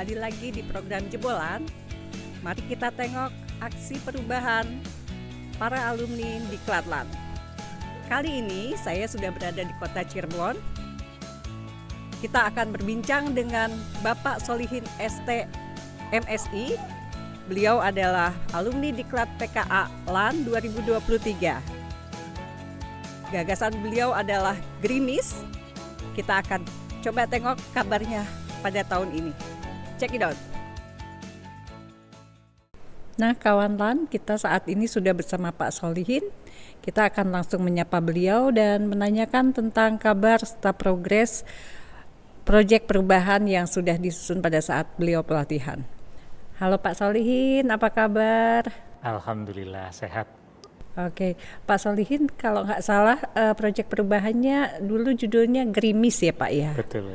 kembali lagi di program Jebolan. Mari kita tengok aksi perubahan para alumni di Klatlan. Kali ini saya sudah berada di kota Cirebon. Kita akan berbincang dengan Bapak Solihin ST MSI. Beliau adalah alumni di Klat PKA LAN 2023. Gagasan beliau adalah gerimis. Kita akan coba tengok kabarnya pada tahun ini. Check it out. Nah kawan LAN, kita saat ini sudah bersama Pak Solihin. Kita akan langsung menyapa beliau dan menanyakan tentang kabar serta progres proyek perubahan yang sudah disusun pada saat beliau pelatihan. Halo Pak Solihin, apa kabar? Alhamdulillah sehat. Oke, Pak Solihin, kalau nggak salah proyek perubahannya dulu judulnya Gerimis ya Pak ya? Betul.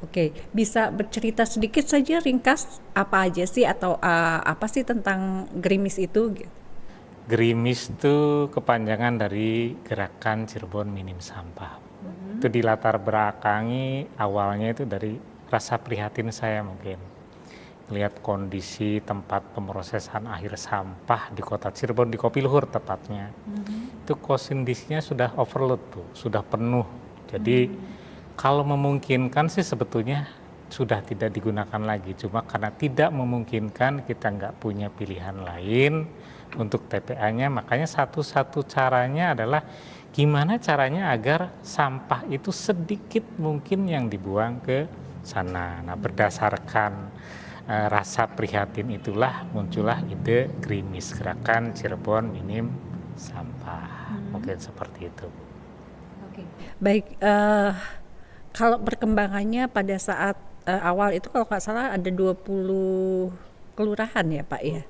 Oke, bisa bercerita sedikit saja ringkas apa aja sih atau apa sih tentang Gerimis itu? Gerimis itu kepanjangan dari Gerakan Cirebon Minim Sampah. Itu dilatar belakangi awalnya itu dari rasa prihatin saya mungkin. Lihat kondisi tempat pemrosesan akhir sampah di kota Cirebon, di Kopiluhur tepatnya. Itu kondisinya sudah overload tuh, sudah penuh. Jadi kalau memungkinkan sih sebetulnya sudah tidak digunakan lagi. Cuma karena tidak memungkinkan, kita nggak punya pilihan lain untuk TPA-nya. Makanya satu-satu caranya adalah gimana caranya agar sampah itu sedikit mungkin yang dibuang ke sana. Nah berdasarkan rasa prihatin itulah muncullah ide Gerimis, Gerakan Cirebon Minim Sampah. Mungkin seperti itu. Oke. Baik, kalau perkembangannya pada saat awal itu kalau nggak salah ada 20 kelurahan ya Pak ya?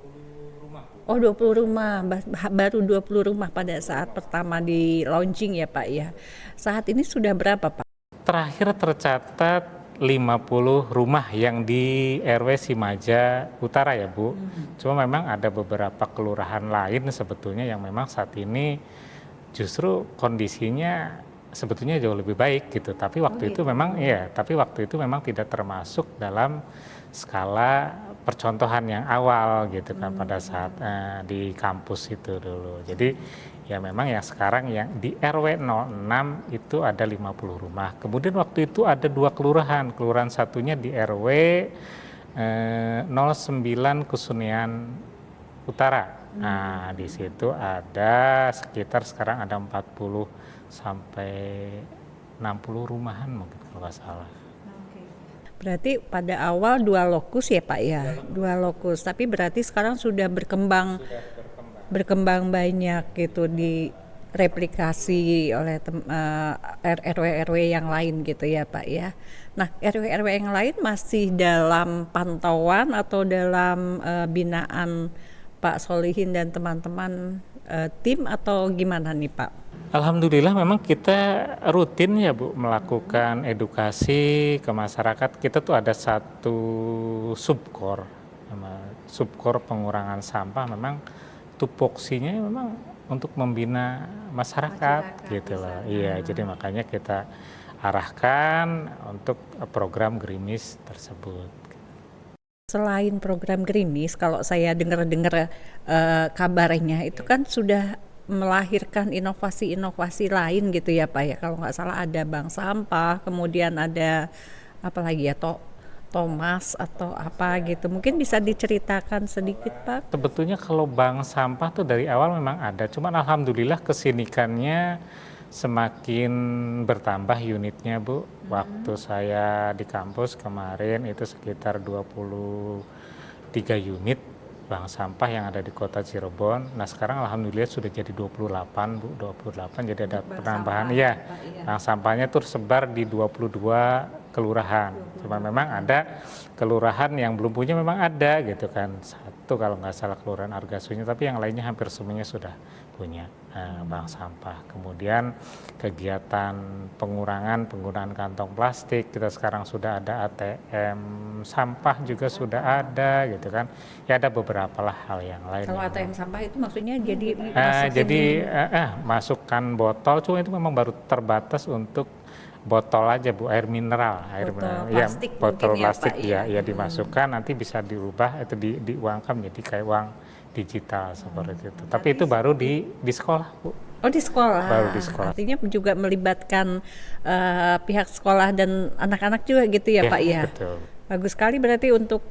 Oh 20 rumah, baru 20 rumah pada saat pertama di launching ya Pak ya. Saat ini sudah berapa Pak? Terakhir tercatat 50 rumah yang di RW Simaja Utara ya Bu. Cuma memang ada beberapa kelurahan lain sebetulnya yang memang saat ini justru kondisinya sebetulnya jauh lebih baik gitu. Tapi waktu itu memang tapi waktu itu memang tidak termasuk dalam skala percontohan yang awal gitu kan pada saat di kampus itu dulu. Jadi ya memang yang sekarang yang di RW 06 itu ada 50 rumah. Kemudian waktu itu ada 2 kelurahan. Kelurahan satunya di RW 09 Kusunian Utara. Nah, di situ ada sekitar sekarang ada 40 sampai 60 rumahan mungkin kalau nggak salah. Berarti pada awal 2 lokus ya Pak ya? 2 lokus, tapi berarti sekarang sudah berkembang banyak gitu, direplikasi oleh RW-RW yang lain gitu ya Pak ya. Nah RW-RW yang lain masih dalam pantauan atau dalam binaan Pak Solihin dan teman-teman tim atau gimana nih Pak? Alhamdulillah memang kita rutin ya Bu melakukan edukasi ke masyarakat. Kita tuh ada satu subkor pengurangan sampah, memang tupoksinya memang untuk membina masyarakat gitu loh. Iya, jadi makanya kita arahkan untuk program Gerimis tersebut. Selain program Gerimis, kalau saya dengar kabarnya itu kan sudah melahirkan inovasi-inovasi lain gitu ya Pak ya. Kalau nggak salah ada bank sampah, kemudian ada apa lagi ya Thomas atau apa gitu. Mungkin bisa diceritakan sedikit Pak? Sebetulnya kalau bank sampah tuh dari awal memang ada, cuman alhamdulillah kesinikannya semakin bertambah unitnya Bu. Waktu saya di kampus kemarin itu sekitar 23 unit bank sampah yang ada di kota Cirebon. Nah sekarang alhamdulillah sudah jadi 28 Bu, 28 jadi ada penambahan. Iya, bank sampahnya tuh tersebar di 22 kelurahan. Cuma memang ada kelurahan yang belum punya, memang ada gitu kan. Satu kalau nggak salah kelurahan Argasunya, tapi yang lainnya hampir semuanya sudah punya. bank sampah. Kemudian kegiatan pengurangan penggunaan kantong plastik, kita sekarang sudah ada ATM sampah juga sudah ada gitu kan. Ya ada beberapa lah hal yang lain. Kalau ATM sampah itu maksudnya jadi masukkan botol, cuma itu memang baru terbatas untuk botol aja Bu, air mineral, plastik botol ya, plastik Pak, ya dimasukkan, nanti bisa dirubah itu diuangkan menjadi kayak uang digital seperti itu. Tapi itu baru di sekolah Bu. Oh di sekolah. Baru di sekolah. Artinya juga melibatkan pihak sekolah dan anak-anak juga gitu ya Pak ya. Betul. Bagus sekali berarti untuk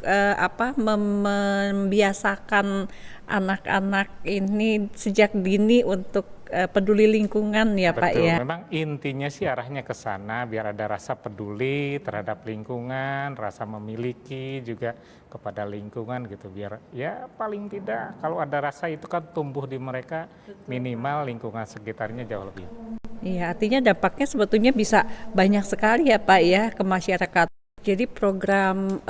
membiasakan anak-anak ini sejak dini untuk peduli lingkungan ya Pak Betul. ya. Memang intinya sih arahnya ke sana biar ada rasa peduli terhadap lingkungan, rasa memiliki juga kepada lingkungan gitu, biar ya paling tidak kalau ada rasa itu kan tumbuh di mereka, minimal lingkungan sekitarnya jauh lebih. Iya, artinya dampaknya sebetulnya bisa banyak sekali ya Pak ya ke masyarakat. Jadi program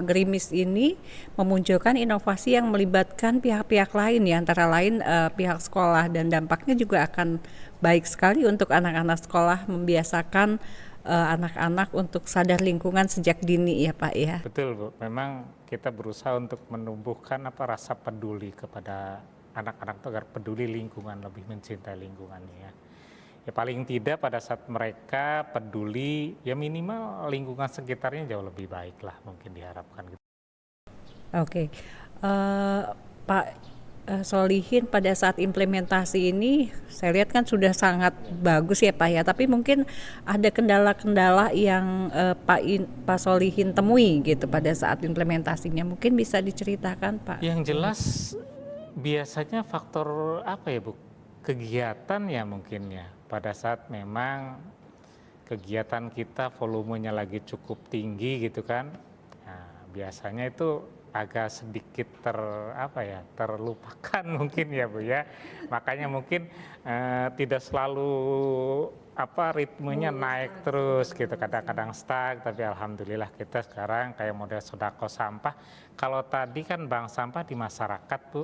Gerimis ini memunculkan inovasi yang melibatkan pihak-pihak lain ya, antara lain pihak sekolah, dan dampaknya juga akan baik sekali untuk anak-anak sekolah, membiasakan anak-anak untuk sadar lingkungan sejak dini ya Pak ya. Betul Bu, memang kita berusaha untuk menumbuhkan rasa peduli kepada anak-anak agar peduli lingkungan, lebih mencintai lingkungannya ya. Ya paling tidak pada saat mereka peduli, ya minimal lingkungan sekitarnya jauh lebih baik lah mungkin diharapkan gitu. Oke, Pak Solihin, pada saat implementasi ini saya lihat kan sudah sangat bagus ya Pak ya, tapi mungkin ada kendala-kendala yang Pak Solihin temui gitu pada saat implementasinya, mungkin bisa diceritakan Pak? Yang jelas biasanya faktor apa ya Bu? Kegiatan ya mungkin ya, pada saat memang kegiatan kita volumenya lagi cukup tinggi gitu kan, nah, biasanya itu agak sedikit terlupakan mungkin ya Bu ya, makanya mungkin tidak selalu ritmenya naik terus gitu, kadang-kadang stuck, tapi alhamdulillah kita sekarang kayak model sodako sampah. Kalau tadi kan bank sampah di masyarakat Bu.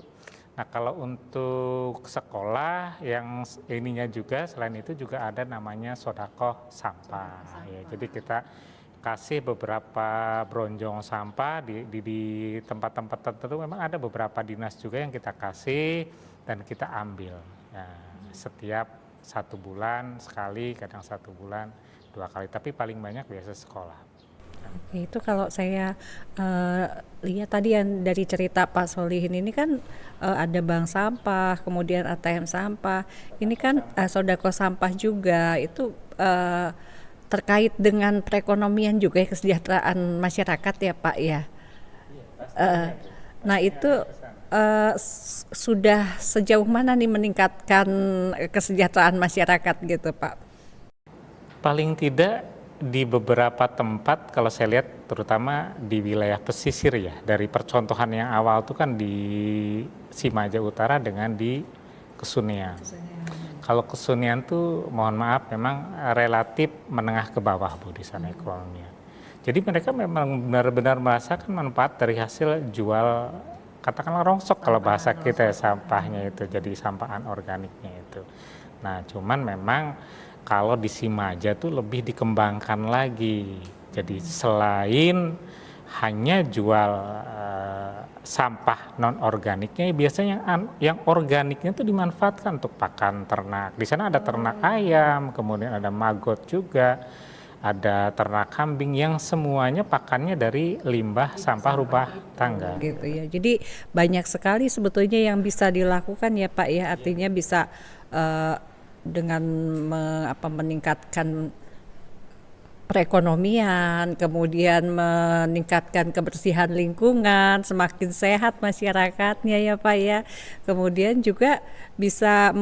Nah kalau untuk sekolah yang ininya juga, selain itu juga ada namanya sodako sampah. Ya, jadi kita kasih beberapa bronjong sampah di tempat-tempat tertentu, memang ada beberapa dinas juga yang kita kasih dan kita ambil. Nah, setiap 1 bulan sekali, kadang 1 bulan 2 kali, tapi paling banyak biasa sekolah. Oke, itu kalau saya lihat tadi yang dari cerita Pak Solihin ini kan ada bank sampah, kemudian ATM sampah, ini kan sodako sampah juga, itu terkait dengan perekonomian juga ya, kesejahteraan masyarakat ya Pak ya. Nah itu sudah sejauh mana nih meningkatkan kesejahteraan masyarakat gitu Pak? Paling tidak di beberapa tempat kalau saya lihat, terutama di wilayah pesisir ya, dari percontohan yang awal itu kan di Simaja Utara dengan di Kesunian. Kalau Kesunian tuh mohon maaf memang relatif menengah ke bawah Bu di sana ekonominya. Jadi mereka memang benar-benar merasakan manfaat dari hasil jual, katakanlah rongsok kalau bahasa kita ya, sampahnya itu jadi sampah anorganiknya itu. Nah cuman memang kalau di Simaja tuh lebih dikembangkan lagi. Jadi selain hanya jual sampah non organiknya, biasanya yang organiknya tuh dimanfaatkan untuk pakan ternak. Di sana ada ternak ayam, kemudian ada maggot juga, ada ternak kambing yang semuanya pakannya dari limbah sampah rumah tangga. Gitu ya. Jadi banyak sekali sebetulnya yang bisa dilakukan ya Pak ya. Artinya bisa dengan meningkatkan perekonomian, kemudian meningkatkan kebersihan lingkungan, semakin sehat masyarakatnya ya Pak ya. Kemudian juga bisa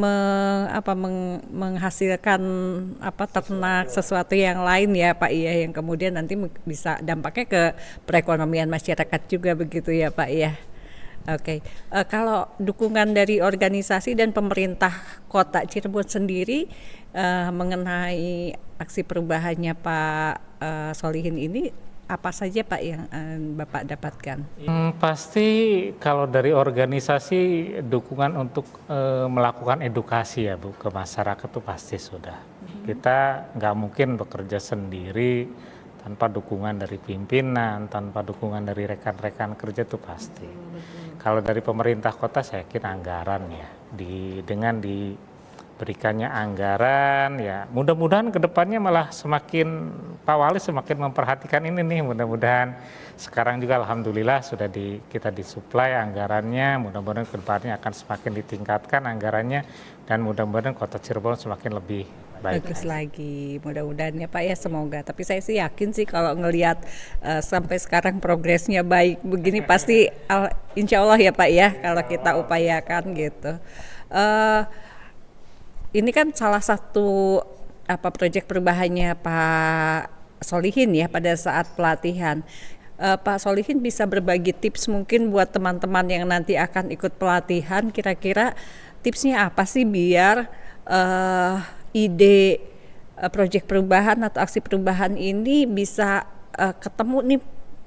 menghasilkan ternak sesuatu yang lain ya Pak ya, yang kemudian nanti bisa dampaknya ke perekonomian masyarakat juga begitu ya Pak ya. Oke, kalau dukungan dari organisasi dan pemerintah Kota Cirebon sendiri mengenai aksi perubahannya Pak Solihin ini, apa saja Pak yang Bapak dapatkan? Pasti kalau dari organisasi dukungan untuk melakukan edukasi ya Bu ke masyarakat itu pasti sudah. Kita nggak mungkin bekerja sendiri tanpa dukungan dari pimpinan, tanpa dukungan dari rekan-rekan kerja itu pasti. Kalau dari pemerintah kota saya yakin anggaran ya, dengan diberikannya anggaran ya, mudah-mudahan kedepannya malah semakin Pak Wali semakin memperhatikan ini nih, mudah-mudahan sekarang juga alhamdulillah sudah kita disuplai anggarannya, mudah-mudahan kedepannya akan semakin ditingkatkan anggarannya dan mudah-mudahan Kota Cirebon semakin lebih bagus lagi, mudah-mudahan ya Pak ya, semoga. Tapi saya sih yakin sih kalau ngelihat sampai sekarang progresnya baik begini pasti insya Allah ya Pak ya, kalau kita upayakan gitu. Ini kan salah satu proyek perubahannya Pak Solihin ya pada saat pelatihan. Pak Solihin bisa berbagi tips mungkin buat teman-teman yang nanti akan ikut pelatihan, kira-kira tipsnya apa sih biar ide proyek perubahan atau aksi perubahan ini bisa ketemu nih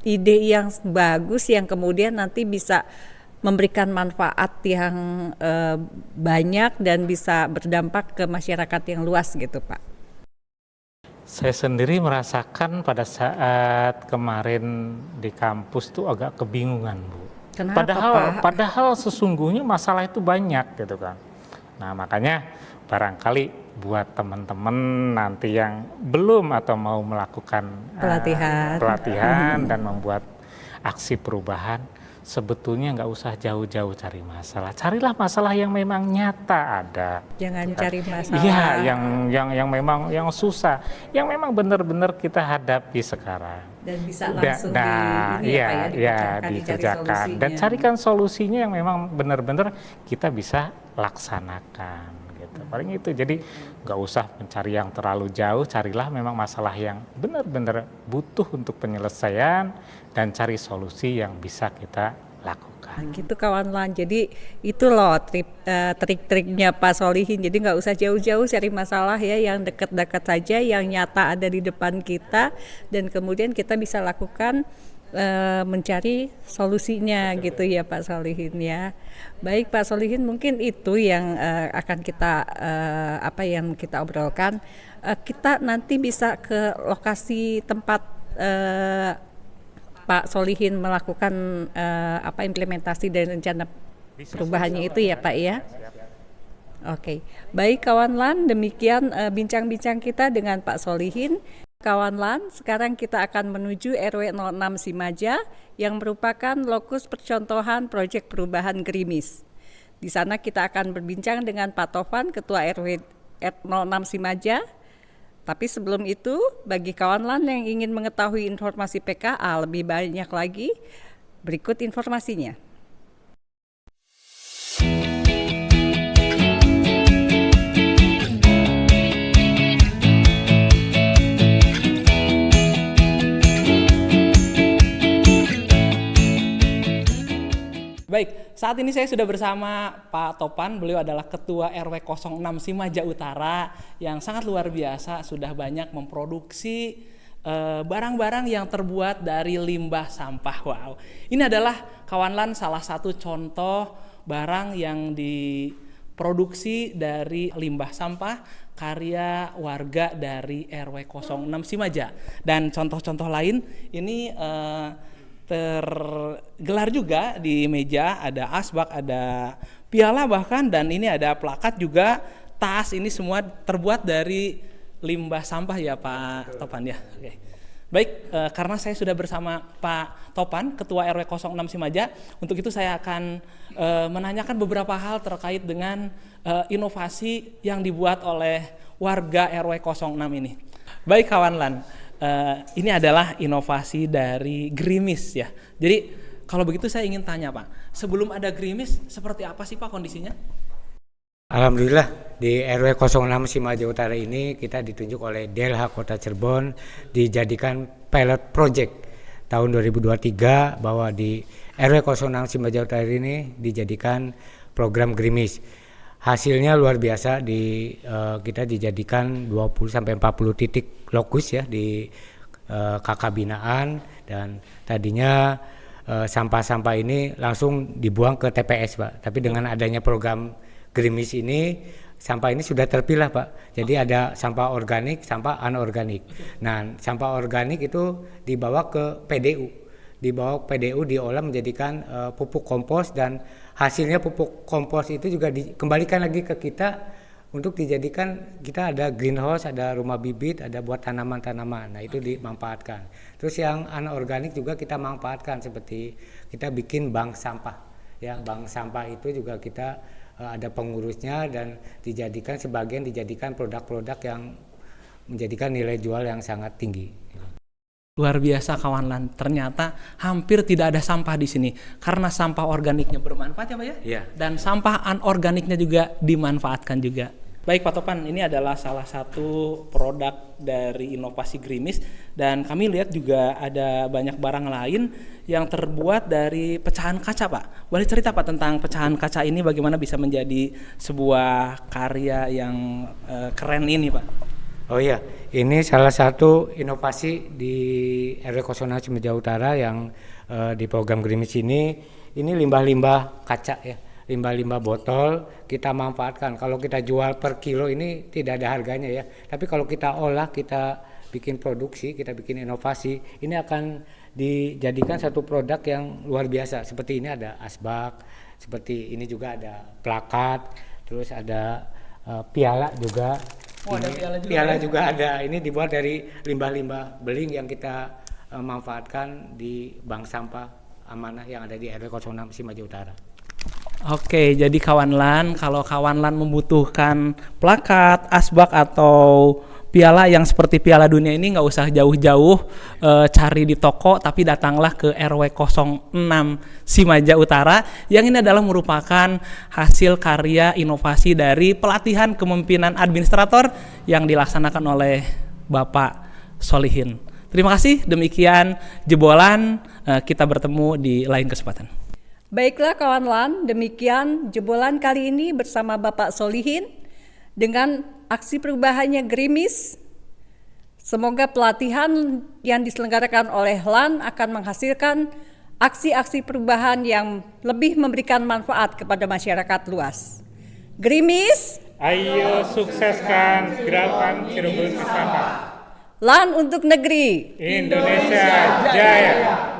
ide yang bagus yang kemudian nanti bisa memberikan manfaat yang banyak dan bisa berdampak ke masyarakat yang luas gitu Pak. Saya sendiri merasakan pada saat kemarin di kampus tuh agak kebingungan Bu. Kenapa Pak? Padahal sesungguhnya masalah itu banyak gitu kan. Nah makanya barangkali buat teman-teman nanti yang belum atau mau melakukan pelatihan dan membuat aksi perubahan, sebetulnya nggak usah jauh-jauh cari masalah. Carilah masalah yang memang nyata ada. Jangan cari masalah. Iya, yang memang yang susah, yang memang benar-benar kita hadapi sekarang. Dan bisa langsung dikerjakan dan carikan solusinya yang memang benar-benar kita bisa laksanakan. Paling itu, jadi nggak usah mencari yang terlalu jauh, carilah memang masalah yang benar-benar butuh untuk penyelesaian dan cari solusi yang bisa kita lakukan. Gitu kawan lan, jadi itu loh trik-triknya Pak Solihin, jadi nggak usah jauh-jauh cari masalah ya, yang dekat-dekat saja, yang nyata ada di depan kita dan kemudian kita bisa lakukan mencari solusinya gitu ya Pak Solihin ya. Baik Pak Solihin, mungkin itu yang akan kita yang kita obrolkan. Kita nanti bisa ke lokasi tempat Pak Solihin melakukan implementasi dan rencana perubahannya itu ya Pak ya. Oke, baik kawan lan, demikian bincang-bincang kita dengan Pak Solihin. Kawan lan, sekarang kita akan menuju RW 06 Simaja yang merupakan lokus percontohan proyek perubahan Gerimis. Di sana kita akan berbincang dengan Pak Tovan, Ketua RW 06 Simaja. Tapi sebelum itu, bagi kawan lan yang ingin mengetahui informasi PKA lebih banyak lagi, berikut informasinya. Baik, saat ini saya sudah bersama Pak Topan, beliau adalah Ketua RW 06 Simaja Utara yang sangat luar biasa, sudah banyak memproduksi barang-barang yang terbuat dari limbah sampah. Wow, ini adalah kawan lan salah satu contoh barang yang diproduksi dari limbah sampah karya warga dari RW 06 Simaja. Dan contoh-contoh lain ini tergelar juga di meja, ada asbak, ada piala bahkan, dan ini ada plakat juga, tas, ini semua terbuat dari limbah sampah ya Pak Topan ya. Oke. Baik, karena saya sudah bersama Pak Topan, Ketua RW 06 Simaja, untuk itu saya akan menanyakan beberapa hal terkait dengan inovasi yang dibuat oleh warga RW 06 ini. Baik kawan lan, ini adalah inovasi dari Gerimis ya. Jadi kalau begitu saya ingin tanya Pak, sebelum ada Gerimis seperti apa sih Pak kondisinya? Alhamdulillah di RW 06 Simaja Utara ini kita ditunjuk oleh DLH Kota Cirebon dijadikan pilot project tahun 2023 bahwa di RW 06 Simaja Utara ini dijadikan program Gerimis. Hasilnya luar biasa, kita dijadikan 20 sampai 40 titik lokus ya di kakak binaan, dan tadinya sampah-sampah ini langsung dibuang ke TPS, Pak. Tapi dengan adanya program Gerimis ini, sampah ini sudah terpilah, Pak. Jadi ada sampah organik, sampah anorganik. Nah, sampah organik itu dibawa ke PDU. Dibawa ke PDU, diolah menjadikan pupuk kompos, dan hasilnya pupuk kompos itu juga dikembalikan lagi ke kita untuk dijadikan, kita ada greenhouse, ada rumah bibit, ada buat tanaman-tanaman. Nah, itu dimanfaatkan. Terus yang anorganik juga kita manfaatkan, seperti kita bikin bank sampah. Ya, bank sampah itu juga kita ada pengurusnya, dan sebagian dijadikan produk-produk yang menjadikan nilai jual yang sangat tinggi. Luar biasa kawan LAN, ternyata hampir tidak ada sampah di sini karena sampah organiknya bermanfaat ya Pak ya? Iya. Dan sampah anorganiknya juga dimanfaatkan juga. Baik Pak Topan, ini adalah salah satu produk dari inovasi Gerimis, dan kami lihat juga ada banyak barang lain yang terbuat dari pecahan kaca Pak. Boleh cerita Pak tentang pecahan kaca ini, bagaimana bisa menjadi sebuah karya yang keren ini Pak? Oh iya, ini salah satu inovasi di RW 06 Cimaja Utara yang di program Gerimis ini limbah-limbah kaca ya. Limbah-limbah botol kita manfaatkan. Kalau kita jual per kilo ini tidak ada harganya ya. Tapi kalau kita olah, kita bikin produksi, kita bikin inovasi, ini akan dijadikan satu produk yang luar biasa. Seperti ini ada asbak, seperti ini juga ada plakat, terus ada piala juga. Oh, ada piala juga ada. Ini dibuat dari limbah-limbah beling yang kita manfaatkan di bank sampah amanah yang ada di RW 06 Cimaja Utara. Oke, jadi kawan LAN, kalau kawan LAN membutuhkan plakat, asbak atau piala yang seperti Piala Dunia ini, nggak usah jauh-jauh cari di toko, tapi datanglah ke RW 06 Cimaja Utara, yang ini adalah merupakan hasil karya inovasi dari pelatihan kepemimpinan administrator yang dilaksanakan oleh Bapak Solihin. Terima kasih, demikian jebolan, kita bertemu di lain kesempatan. Baiklah kawan LAN, demikian jebolan kali ini bersama Bapak Solihin dengan aksi perubahannya Gerimis. Semoga pelatihan yang diselenggarakan oleh LAN akan menghasilkan aksi-aksi perubahan yang lebih memberikan manfaat kepada masyarakat luas. Gerimis, Ayo sukseskan gerakan Cirebon Sampah. LAN untuk negeri Indonesia Jaya.